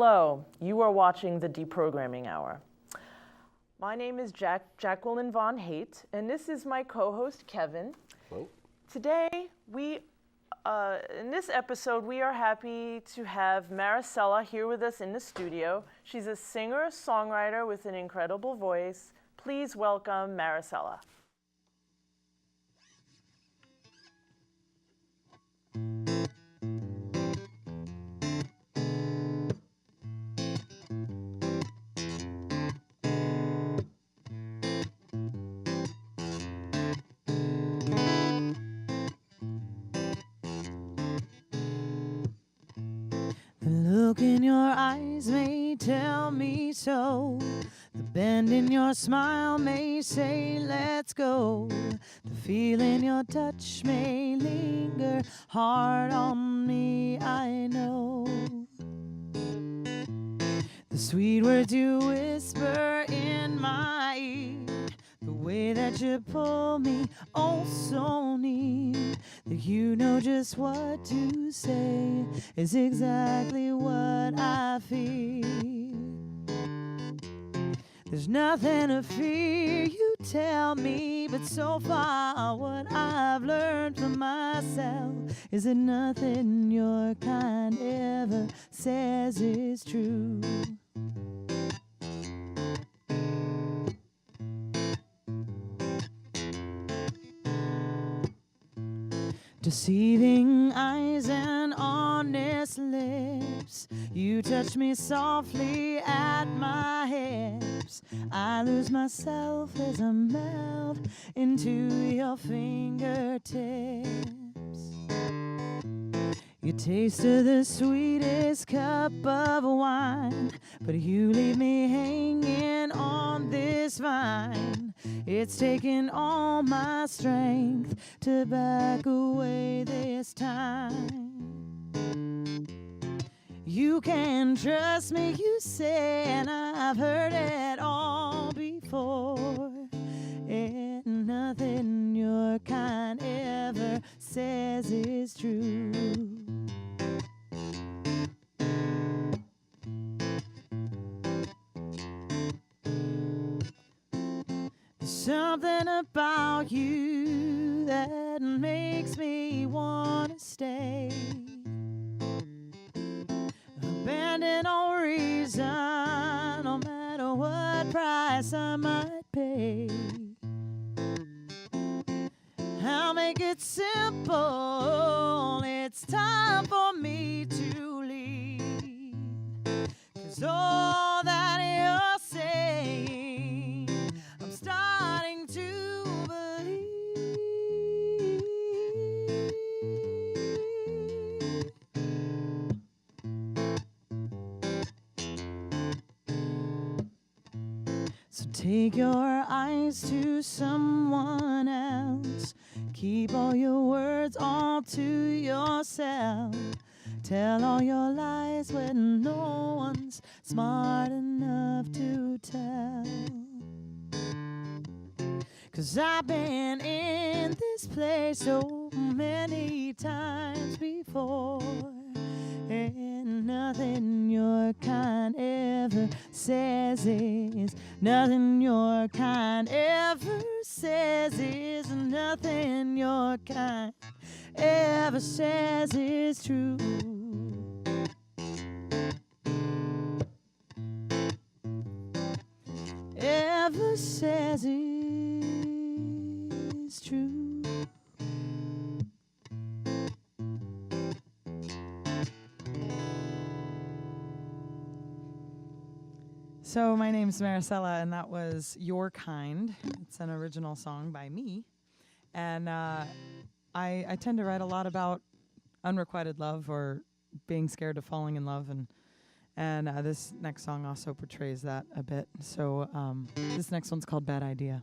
Hello, you are watching the Deprogramming Hour. My name is Jacqueline Von Haight, and this is my co-host, Kevin. Hello. Today, in this episode, we are happy to have Marisela here with us in the studio. She's a singer-songwriter with an incredible voice. Please welcome Marisela. The look in your eyes may tell me so. The bend in your smile may say, let's go. The feel in your touch may linger hard on me, I know. The sweet words you whisper in my ear, the way that you pull me oh so near, that you know just what to say is exactly what I feel. There's nothing to fear, you tell me, but so far what I've learned from myself is that nothing your kind ever says is true. Deceiving eyes and honest lips, you touch me softly at my hips. I lose myself as I melt into your fingertips. You tasted the sweetest cup of wine, but you leave me hanging on this vine. It's taken all my strength to back away this time. You can trust me, you say, and I've heard it all before. And nothing your kind ever says is true. Something about you that makes me wanna stay. Abandon all reason, no matter what price I might pay. I'll make it simple, it's time for me to leave. 'Cause all that you're saying, I'm starting to believe. So take your eyes to someone else. Keep all your words all to yourself. Tell all your lies when no one's smart enough to tell. 'Cause I've been in this place so many times before, and nothing your kind ever says is, nothing your kind ever says is, nothing your kind ever says is true. Ever says is true. So my name's Marisela, and that was Your Kind. It's an original song by me. And I tend to write a lot about unrequited love or being scared of falling in love. And this next song also portrays that a bit. So this next one's called Bad Idea.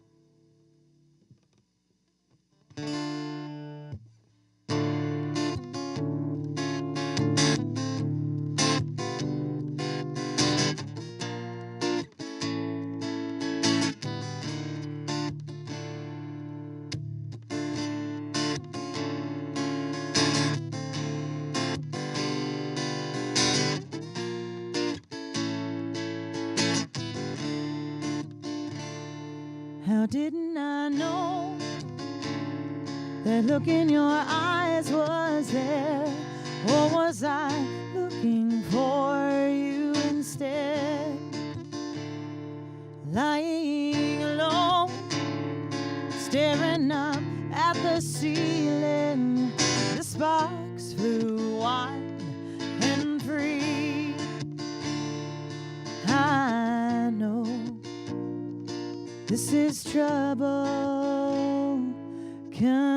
How didn't I know that look in your eyes was there? Or was I looking for you instead? Lying alone, staring up at the ceiling, the sparks flew wide and free. I know this is trouble coming.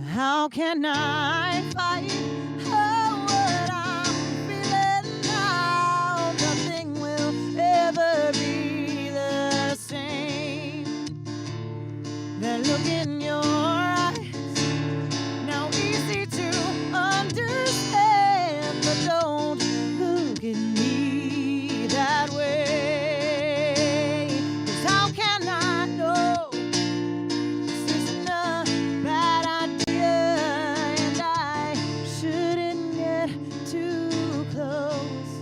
How can I fight what I'm feeling now? Nothing will ever be the same. That look in your eyes, now easy to understand, but don't look at me that way. 'Cause how can I know this isn't a bad idea, and I shouldn't get too close?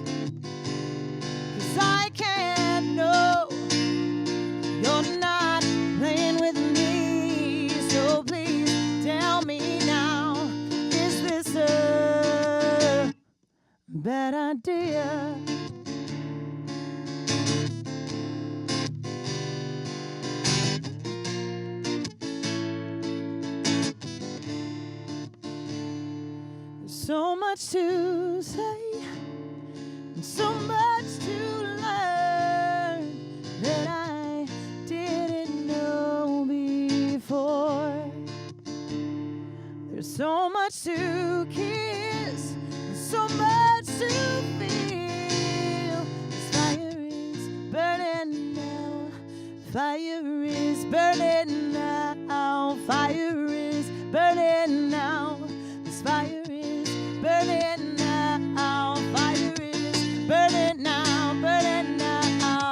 'Cause I can't know you're not playing with me, so please tell me now, is this a bad idea? There's so much to say and so much to learn that I didn't know before. There's so much to kiss and so much to feel. This fire is burning now. Fire is burning now. Fire is burning now. This fire is burning now. Fire is burning now. Burning now.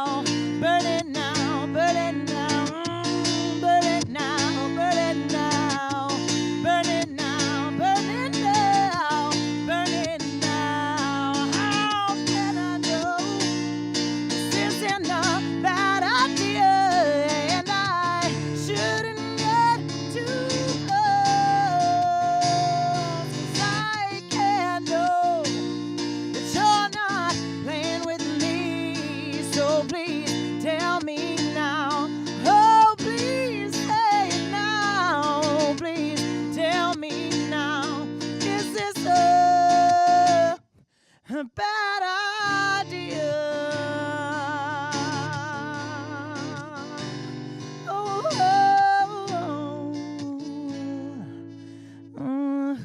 Burning now. Burning now. Burning now. Burning now. Burning now. Burning now. Burning now. How can I know this isn't a bad idea, and I shouldn't get too close? 'Cause I can't know that you're not playing with me, so please tell me now. Oh, please say it now. Please tell me now. Is this a bad idea? Oh, oh, oh, ooh.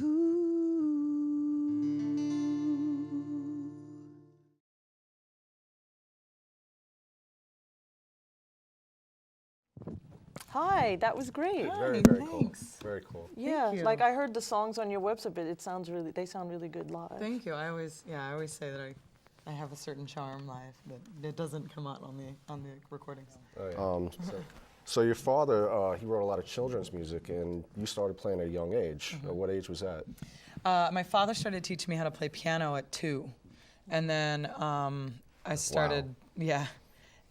Hi, that was great. Hi, Very cool. thanks. Very cool. Yeah, you. like I heard the songs on your website, but they sound really good live. Thank you. I always say that I have a certain charm live, but it doesn't come out on the recordings. Oh, yeah. So your father, he wrote a lot of children's music, and you started playing at a young age. At what age was that? My father started teaching me how to play piano at 2, and then I started,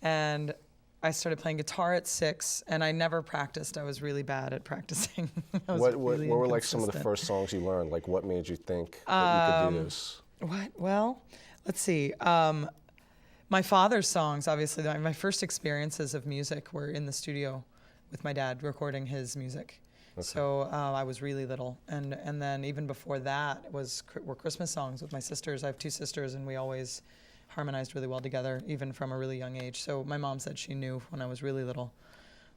and I started playing guitar at 6, and I never practiced. I was really bad at practicing. I was What really were like some of the inconsistent. first songs you learned? Like what made you think that you could do this? What? Well, let's see. My father's songs, obviously, my first experiences of music were in the studio with my dad recording his music. Okay. So I was really little, and then even before that were Christmas songs with my sisters. I have 2 sisters, and we always harmonized really well together, even from a really young age. So my mom said she knew when I was really little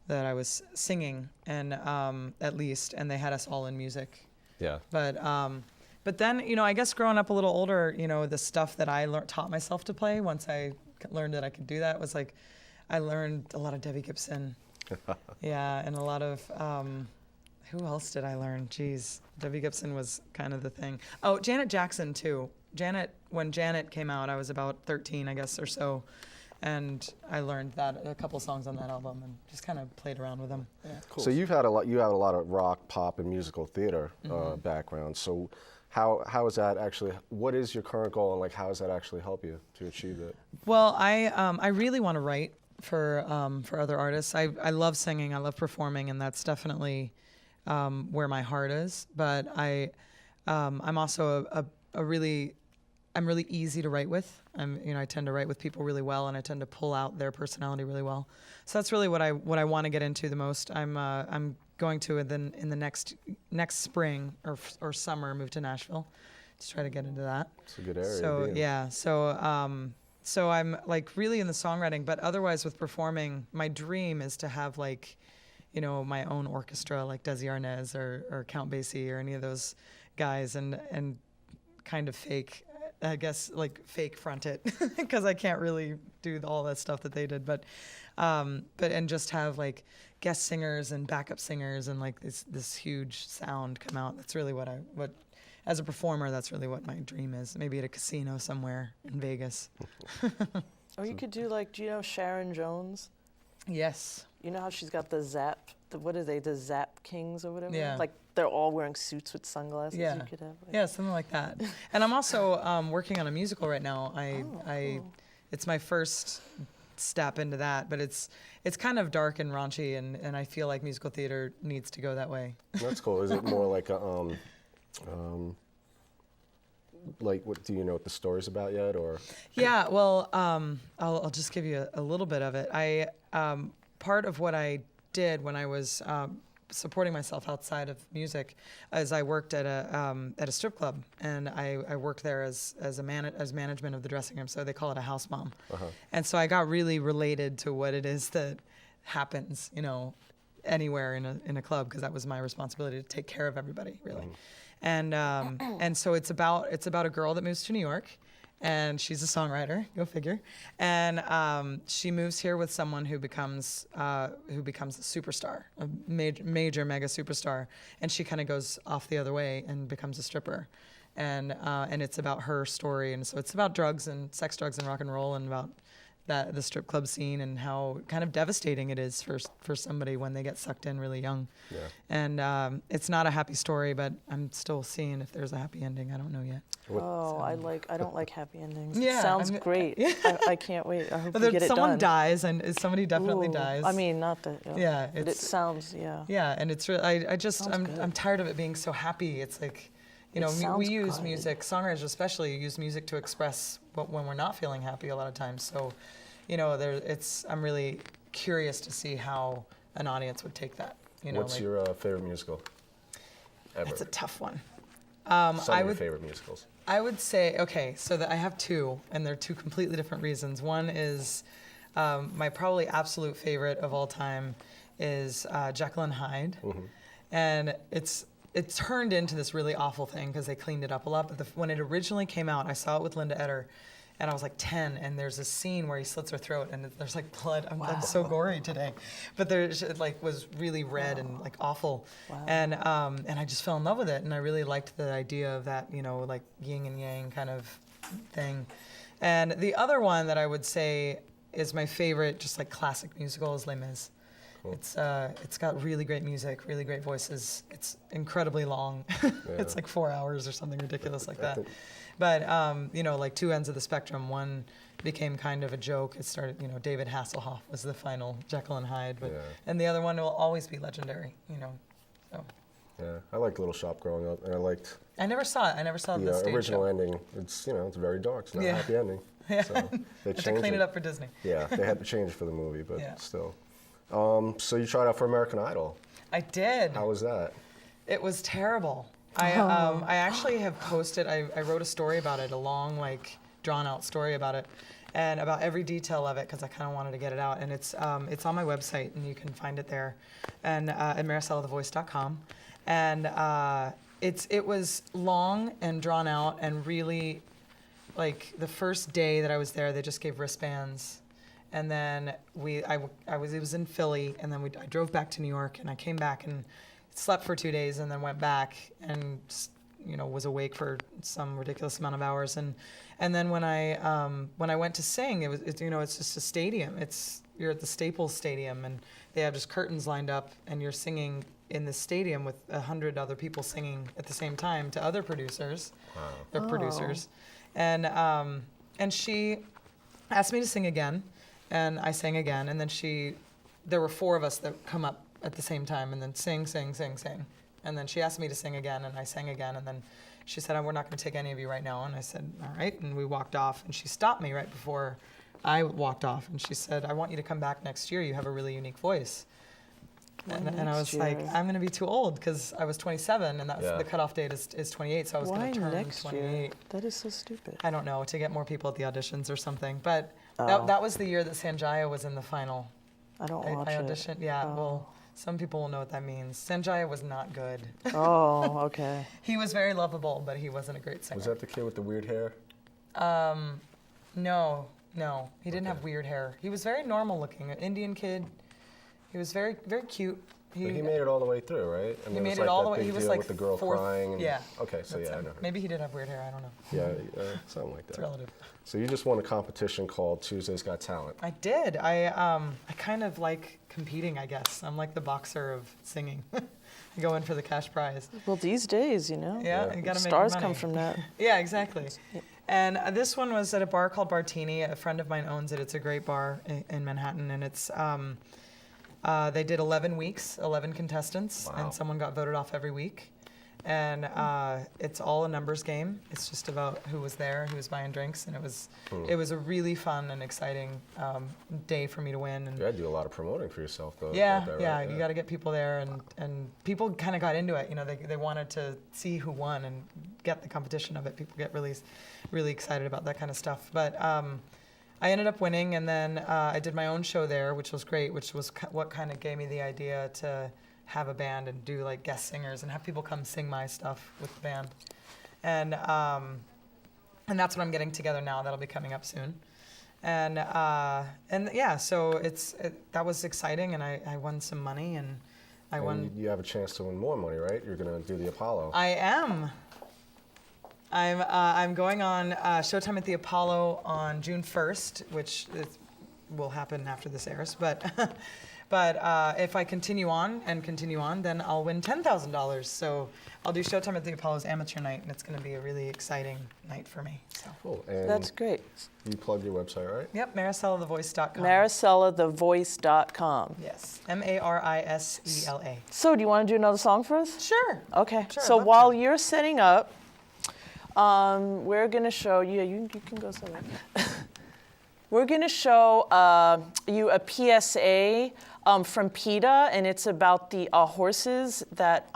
that I was singing, and at least, and they had us all in music. Yeah. But then, I guess growing up a little older, the stuff that I taught myself to play once I learned that I could do that was like, I learned a lot of Debbie Gibson. Yeah, and a lot of, who else did I learn? Geez, Debbie Gibson was kind of the thing. Oh, Janet Jackson too. When Janet came out, I was about 13, I guess, or so. And I learned that a couple songs on that album and just kind of played around with them. Yeah. Cool. So you have a lot of rock, pop, and musical theater background. So how is that actually? What is your current goal, and like how does that actually help you to achieve that? Well, I really want to write for other artists. I love singing. I love performing, and that's definitely where my heart is. But I'm also I'm really easy to write with. I tend to write with people really well, and I tend to pull out their personality really well. So that's really what I want to get into the most. I'm going to in the next spring or summer move to Nashville to try to get into that. It's a good area. So yeah, so I'm like really in the songwriting, but otherwise with performing, my dream is to have like, my own orchestra like Desi Arnaz or Count Basie or any of those guys, and kind of fake. I guess like fake front it because I can't really do all that stuff that they did, but and just have like guest singers and backup singers and like this huge sound come out. That's really what as a performer, that's really what my dream is. Maybe at a casino somewhere in Vegas. Or you could do like, do you know Sharon Jones? Yes. You know how she's got the what are they, the Zap Kings or whatever? Yeah. Like they're all wearing suits with sunglasses. Yeah. You could have. Like, Yeah, something like that. And I'm also working on a musical right now. Cool. It's my first step into that, but it's kind of dark and raunchy, and I feel like musical theater needs to go that way. That's cool. Is it more like a like what do you know what the story's about yet, or? Yeah, well, I'll just give you a little bit of it. Part of what I did when I was supporting myself outside of music is I worked at a strip club, and I worked there as management of the dressing room. So they call it a house mom. And so I got really related to what it is that happens, anywhere in a club, because that was my responsibility to take care of everybody, really. And so it's about a girl that moves to New York, and she's a songwriter, go figure. And she moves here with someone who becomes a superstar, a major mega superstar, and she kind of goes off the other way and becomes a stripper. And it's about her story, and so it's about drugs and sex, drugs, and rock and roll, and about the strip club scene and how kind of devastating it is for somebody when they get sucked in really young. Yeah. And it's not a happy story, but I'm still seeing if there's a happy ending. I don't know yet. I don't like happy endings. Yeah, It sounds great. Yeah. I can't wait. I hope But you get it done. someone dies, and somebody definitely Ooh, dies. I mean, not that. Yeah, But it sounds, yeah. Yeah, and it's really, Sounds good. I'm tired of it being so happy. It's like, It we sounds use good. music, songwriters especially use music to express when we're not feeling happy a lot of times. So, I'm really curious to see how an audience would take that. What's your favorite musical ever? That's a tough one. Some of your favorite musicals. I would say, okay, so I have two, and they're two completely different reasons. One is my probably absolute favorite of all time is Jekyll and Hyde. And it turned into this really awful thing because they cleaned it up a lot. But when it originally came out, I saw it with Linda Eder, and I was like 10, and there's a scene where he slits her throat, and there's like blood. I'm so gory today, but it like was really red and like awful, and I just fell in love with it, and I really liked the idea of that, like yin and yang kind of thing. And the other one that I would say is my favorite, just like classic musical, is Les Mis. Cool. It's got really great music, really great voices. It's incredibly long. It's like 4 hours or something ridiculous like that. But like two ends of the spectrum. One became kind of a joke. It started, David Hasselhoff was the final Jekyll and Hyde, and the other one will always be legendary. So. Yeah, I liked Little Shop growing up, and I liked. I never saw it. I never saw the stage original show. ending. It's it's very dark. It's not a happy ending. Yeah. So they had to clean it up for Disney. Yeah, they had to change it for the movie, but still. So you tried out for American Idol. I did. How was that? It was terrible. I actually have posted. I wrote a story about it, a long, like drawn out story about it, and about every detail of it because I kind of wanted to get it out. And it's on my website, and you can find it there, and at MariselaTheVoice.com. And it was long and drawn out, and really, like the first day that I was there, they just gave wristbands. And then it was in Philly, and then I drove back to New York, and I came back and slept for 2 days, and then went back and was awake for some ridiculous amount of hours. And then when I went to sing, it's just a stadium. You're at the Staples Stadium, and they have just curtains lined up, and you're singing in the stadium with 100 other people singing at the same time to other producers. Wow. They're producers. And she asked me to sing again, and I sang again, and then there were 4 of us that come up at the same time and then sing. And then she asked me to sing again, and I sang again, and then she said, we're not going to take any of you right now. And I said, all right, and we walked off, and she stopped me right before I walked off, and she said, I want you to come back next year. You have a really unique voice. And I was like, I'm going to be too old, because I was 27, and that's the cutoff date is 28, so I was going to turn 28. Year? That is so stupid. I don't know, to get more people at the auditions or something. But that was the year that Sanjaya was in the final. I don't watch I it. auditioned, yeah. Oh. Well, some people will know what that means. Sanjaya was not good. Oh, okay. He was very lovable, but he wasn't a great singer. Was that the kid with the weird hair? No, he didn't have weird hair. He was very normal looking, an Indian kid. He was very, very cute. But he made it all the way through, right? He made it all the way. He was like with the girl crying. Yeah. Okay, so I know. Maybe he did have weird hair. I don't know. Yeah, something like that. It's relative. So you just won a competition called Tuesday's Got Talent. I did. I kind of like competing, I guess. I'm like the boxer of singing. I go in for the cash prize. Well, these days, Yeah, you gotta make stars money. come from that. Yeah, exactly. And this one was at a bar called Bartini. A friend of mine owns it. It's a great bar in Manhattan, and it's they did 11 weeks, 11 contestants, Wow. and someone got voted off every week. And it's all a numbers game. It's just about who was there, who was buying drinks, and it was a really fun and exciting day for me to win. And You had to do a lot of promoting for yourself, though. yeah, about that, yeah, right? you got to get people there, and people kind of got into it. They wanted to see who won and get the competition of it. People get really excited about that kind of stuff. But I ended up winning, and then I did my own show there, which was great, which was what kind of gave me the idea to have a band and do like guest singers and have people come sing my stuff with the band. And that's what I'm getting together now. That'll be coming up soon. And yeah, so that was exciting, and I won some money, and I won. You have a chance to win more money, right? You're going to do the Apollo. I am. I'm going on Showtime at the Apollo on June 1st, which will happen after this airs. But if I continue on, then I'll win $10,000. So I'll do Showtime at the Apollo's amateur night, and it's going to be a really exciting night for me. So. Cool. And That's great. you plugged your website, right? Yep, MarisellaTheVoice.com. MarisellaTheVoice.com. Yes, Marisela. So, do you want to do another song for us? Sure. Okay. Sure, So I'd love while to. you're setting up, we're going to show you. You can go somewhere. We're going to show you a PSA from PETA, and it's about the horses that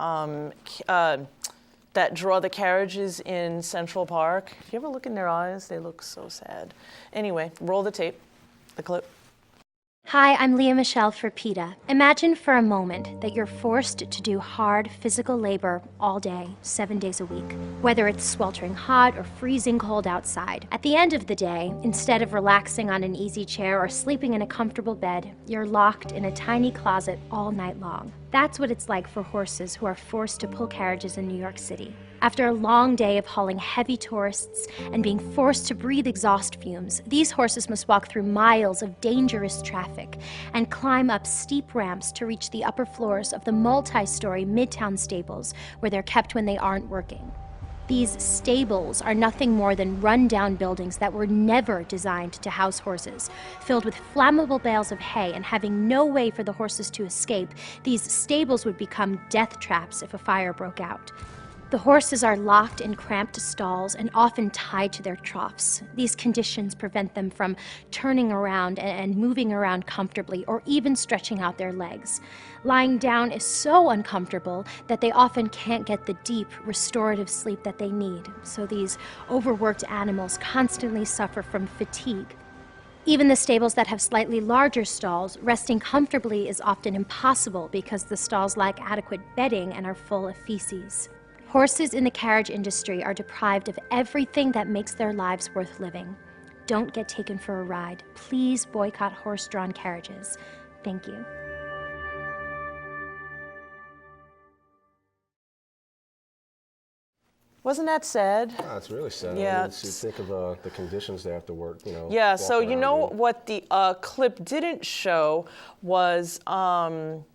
that draw the carriages in Central Park. Do you ever look in their eyes? They look so sad. Anyway, roll the tape, the clip. Hi, I'm Leah Michelle for PETA. Imagine for a moment that you're forced to do hard physical labor all day, 7 days a week, whether it's sweltering hot or freezing cold outside. At the end of the day, instead of relaxing on an easy chair or sleeping in a comfortable bed, you're locked in a tiny closet all night long. That's what it's like for horses who are forced to pull carriages in New York City. After a long day of hauling heavy tourists and being forced to breathe exhaust fumes, these horses must walk through miles of dangerous traffic and climb up steep ramps to reach the upper floors of the multi-story Midtown stables where they're kept when they aren't working. These stables are nothing more than run-down buildings that were never designed to house horses. Filled with flammable bales of hay and having no way for the horses to escape, these stables would become death traps if a fire broke out. The horses are locked in cramped stalls and often tied to their troughs. These conditions prevent them from turning around and moving around comfortably or even stretching out their legs. Lying down is so uncomfortable that they often can't get the deep, restorative sleep that they need. So these overworked animals constantly suffer from fatigue. Even the stables that have slightly larger stalls, resting comfortably is often impossible because the stalls lack adequate bedding and are full of feces. Horses in the carriage industry are deprived of everything that makes their lives worth living. Don't get taken for a ride. Please boycott horse-drawn carriages. Thank you. Wasn't that sad? It's really sad. Yeah, You think of the conditions they have to work, Yeah, walk so you around know in. what the clip didn't show was, what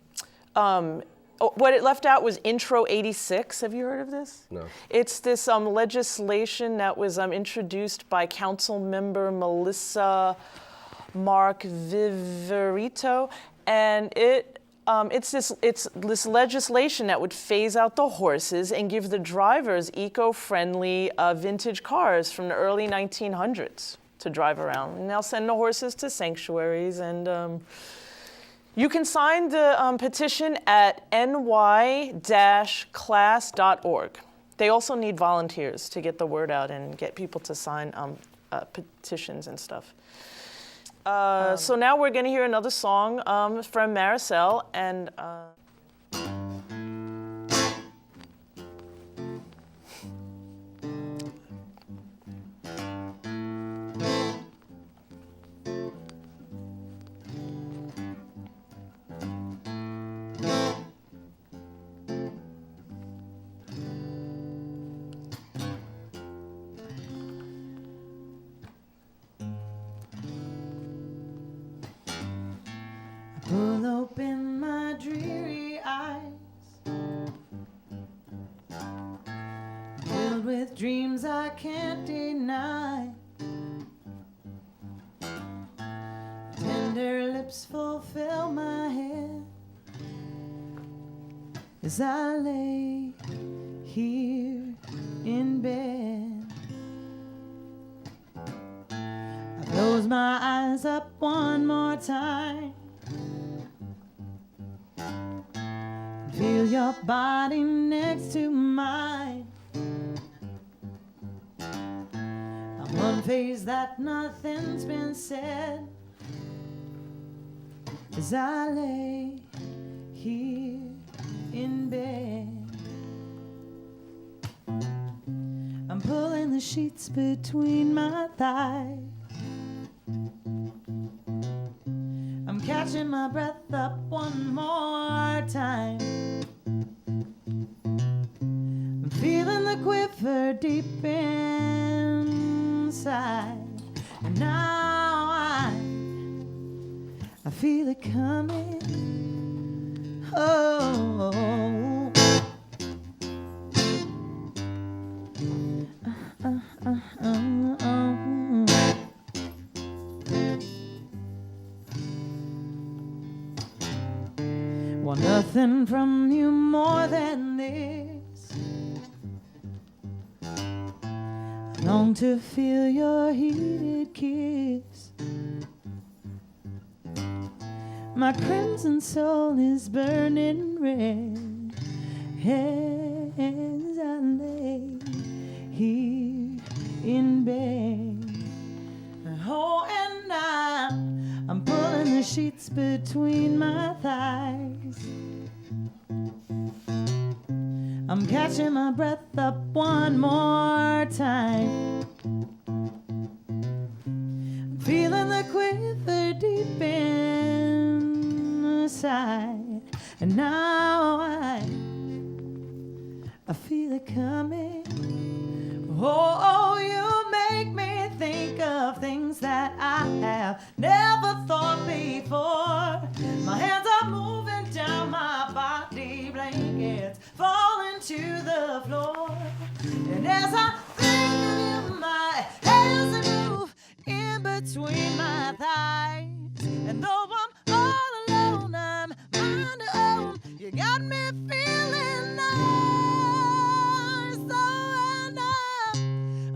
it left out was Intro 86. Have you heard of this? No. It's this legislation that was introduced by Council Member Melissa Mark Viverito, and it's this legislation that would phase out the horses and give the drivers eco-friendly vintage cars from the early 1900s to drive around. And they'll send the horses to sanctuaries, and you can sign the petition at ny-class.org. They also need volunteers to get the word out and get people to sign petitions and stuff. So now we're going to hear another song from Marisela, and Pull open my dreary eyes, filled with dreams I can't deny. Tender lips fulfill my head as I lay here in bed. I close my eyes up one more time, feel your body next to mine. I'm unfazed that nothing's been said as I lay here in bed. I'm pulling the sheets between my thighs, I'm catching my breath up one more time. I'm feeling the quiver deep inside, and now I feel it coming. Oh, Want nothing from you more than this. I long to feel your heated kiss. My crimson soul is burning red as I lay here in bed. Oh, and I'm pulling the sheets between my thighs. I'm catching my breath up one more time. I'm feeling the quiver deep inside, and now I feel it coming. Oh, you make me think of things that I have never thought before. My hands are moving down my body, blankets falling to the floor. And as I think of you, my hands move in between my thighs. And though I'm all alone, I'm on the own. You got me feeling nice. Oh, and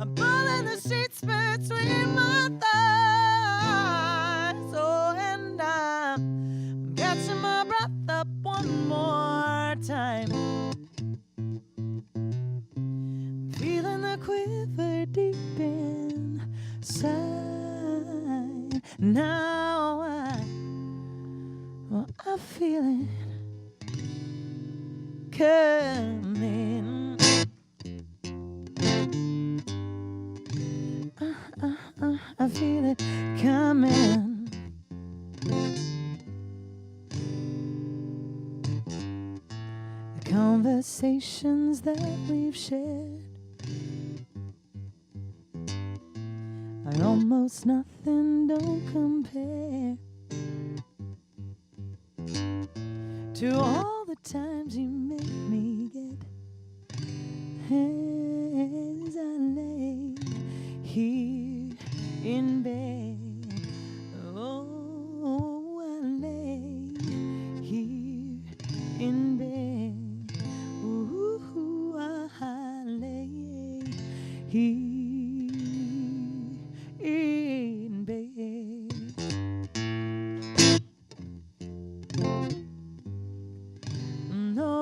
I'm pulling the sheets between my thighs. Oh, and I'm catching my breath up one more time. Feeling the quiver deep inside. Now I feel it coming. I feel it coming. The conversations that we've shared but almost nothing don't compare to all the times you make me get as I lay here in bed. Oh, I lay here in bed. Ooh, I lay here in bed. No.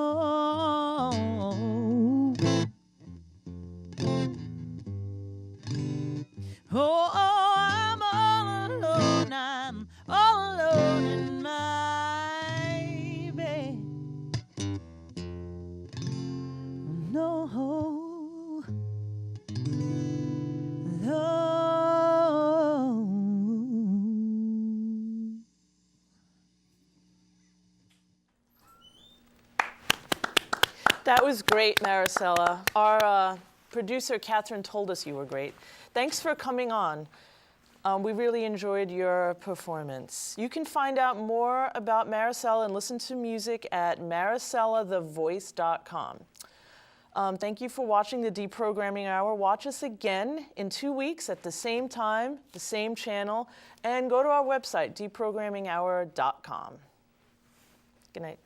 Oh, I'm all alone. I'm all alone in my bed. No. No. That was great, Marisela. Our producer, Catherine, told us you were great. Thanks for coming on. We really enjoyed your performance. You can find out more about Marisela and listen to music at mariselathevoice.com. Thank you for watching the Deprogramming Hour. Watch us again in 2 weeks at the same time, the same channel, and go to our website, deprogramminghour.com. Good night.